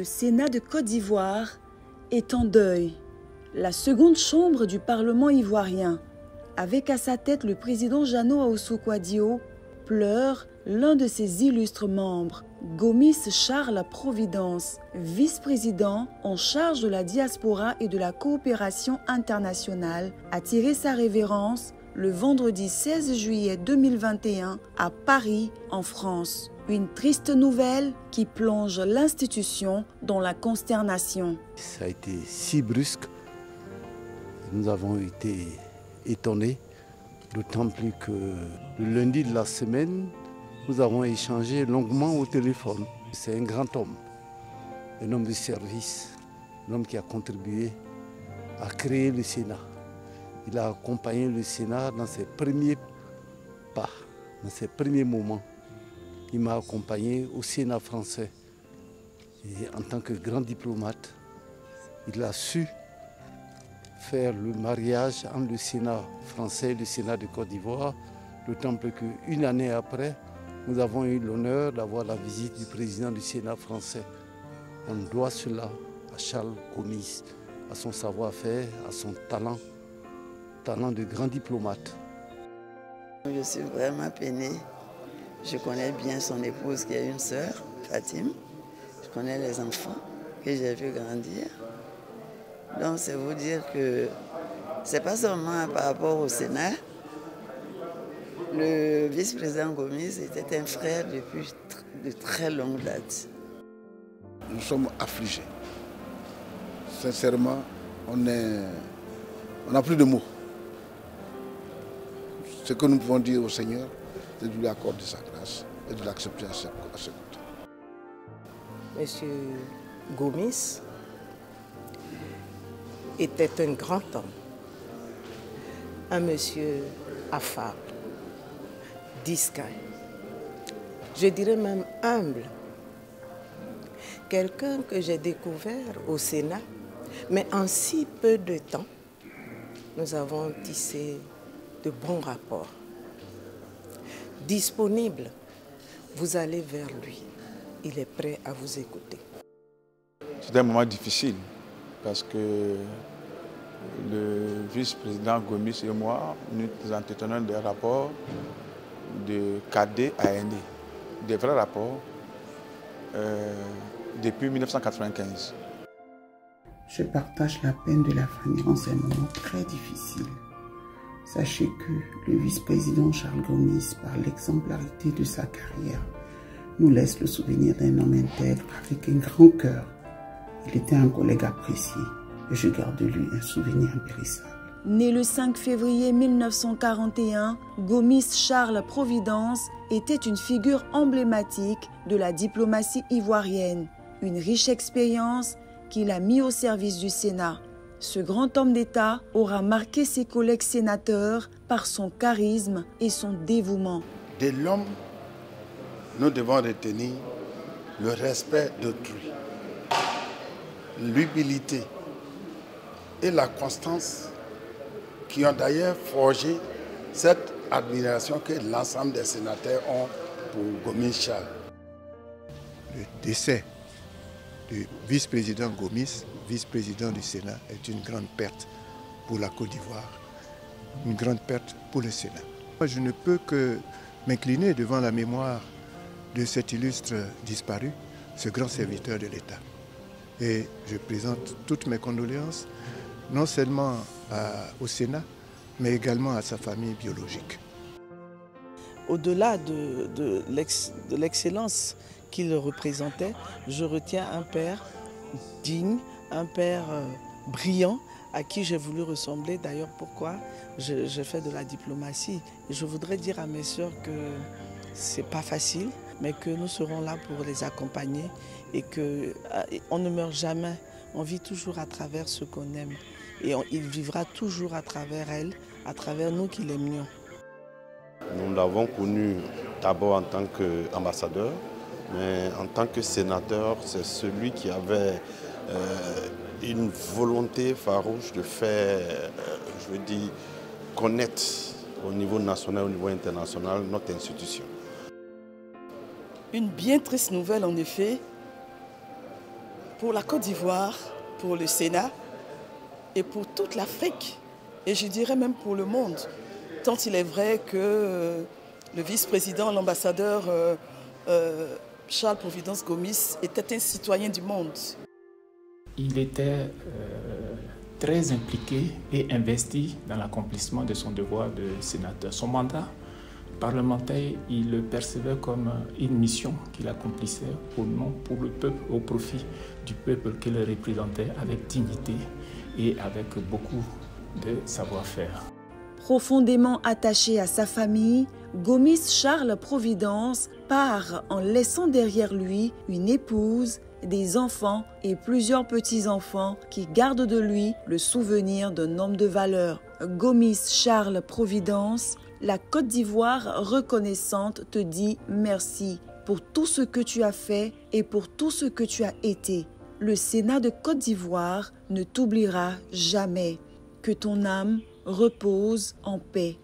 Le Sénat de Côte d'Ivoire est en deuil. La seconde chambre du Parlement ivoirien, avec à sa tête le président Jeannot Ahoussou-Kouadio, pleure l'un de ses illustres membres, Gomis Charles Providence, vice-président en charge de la diaspora et de la coopération internationale, a tiré sa révérence le vendredi 16 juillet 2021 à Paris, en France. Une triste nouvelle qui plonge l'institution dans la consternation. Ça a été si brusque, nous avons été étonnés, d'autant plus que le lundi de la semaine, nous avons échangé longuement au téléphone. C'est un grand homme, un homme de service, un homme qui a contribué à créer le Sénat. Il a accompagné le Sénat dans ses premiers pas, dans ses premiers moments. Il m'a accompagné au Sénat français. Et en tant que grand diplomate, il a su faire le mariage entre le Sénat français et le Sénat de Côte d'Ivoire, d'autant plus qu'une année après, nous avons eu l'honneur d'avoir la visite du président du Sénat français. On doit cela à Charles Gomis, à son savoir-faire, à son talent de grand diplomate. Je suis vraiment peinée. Je connais bien son épouse qui a une sœur, Fatim. Je connais les enfants que j'ai vu grandir. Donc c'est vous dire que c'est pas seulement par rapport au Sénat. Le vice-président Gomis était un frère depuis de très longue date. Nous sommes affligés. Sincèrement, on n'a plus de mots. Ce que nous pouvons dire au Seigneur, c'est de lui accorder sa grâce et de l'accepter à ses côtés. Monsieur Gomis était un grand homme, un monsieur affable, discret, je dirais même humble. Quelqu'un que j'ai découvert au Sénat, mais en si peu de temps, nous avons tissé de bons rapports. Disponible, vous allez vers lui. Il est prêt à vous écouter. C'était un moment difficile parce que le vice-président Gomis et moi, nous entretenons des rapports de cadet à aîné, des vrais rapports depuis 1995. Je partage la peine de la famille en ces moments très difficiles. Sachez que le vice-président Charles Gomis, par l'exemplarité de sa carrière, nous laisse le souvenir d'un homme intègre avec un grand cœur. Il était un collègue apprécié et je garde de lui un souvenir impérissable. Né le 5 février 1941, Gomis Charles Providence était une figure emblématique de la diplomatie ivoirienne. Une riche expérience qu'il a mis au service du Sénat. Ce grand homme d'État aura marqué ses collègues sénateurs par son charisme et son dévouement. De l'homme, nous devons retenir le respect d'autrui, l'humilité et la constance qui ont d'ailleurs forgé cette admiration que l'ensemble des sénateurs ont pour Gomis Charles. Le décès du vice-président Gomis, vice-président du Sénat, est une grande perte pour la Côte d'Ivoire, une grande perte pour le Sénat. Moi, je ne peux que m'incliner devant la mémoire de cet illustre disparu, ce grand serviteur de l'État. Et je présente toutes mes condoléances, non seulement au Sénat, mais également à sa famille biologique. Au-delà de l'excellence qu'il représentait, je retiens un père digne, un père brillant, à qui j'ai voulu ressembler. D'ailleurs, pourquoi je fais de la diplomatie. Et je voudrais dire à mes sœurs que ce n'est pas facile, mais que nous serons là pour les accompagner et qu'on ne meurt jamais. On vit toujours à travers ce qu'on aime. Et il vivra toujours à travers elle, à travers nous qui l'aimions. Nous l'avons connu d'abord en tant qu'ambassadeur, mais en tant que sénateur, c'est celui qui avait une volonté farouche de faire, connaître au niveau national, au niveau international, notre institution. Une bien triste nouvelle en effet pour la Côte d'Ivoire, pour le Sénat et pour toute l'Afrique, et je dirais même pour le monde, tant il est vrai que le vice-président, l'ambassadeur Charles-Providence Gomis était un citoyen du monde. Il était très impliqué et investi dans l'accomplissement de son devoir de sénateur. Son mandat parlementaire, il le percevait comme une mission qu'il accomplissait au nom, pour le peuple, au profit du peuple qu'il représentait avec dignité et avec beaucoup de savoir-faire. Profondément attaché à sa famille, Gomis Charles-Providence part en laissant derrière lui une épouse, des enfants et plusieurs petits-enfants qui gardent de lui le souvenir d'un homme de valeur. Gomis Charles-Providence, la Côte d'Ivoire reconnaissante te dit merci pour tout ce que tu as fait et pour tout ce que tu as été. Le Sénat de Côte d'Ivoire ne t'oubliera jamais. Que ton âme repose en paix.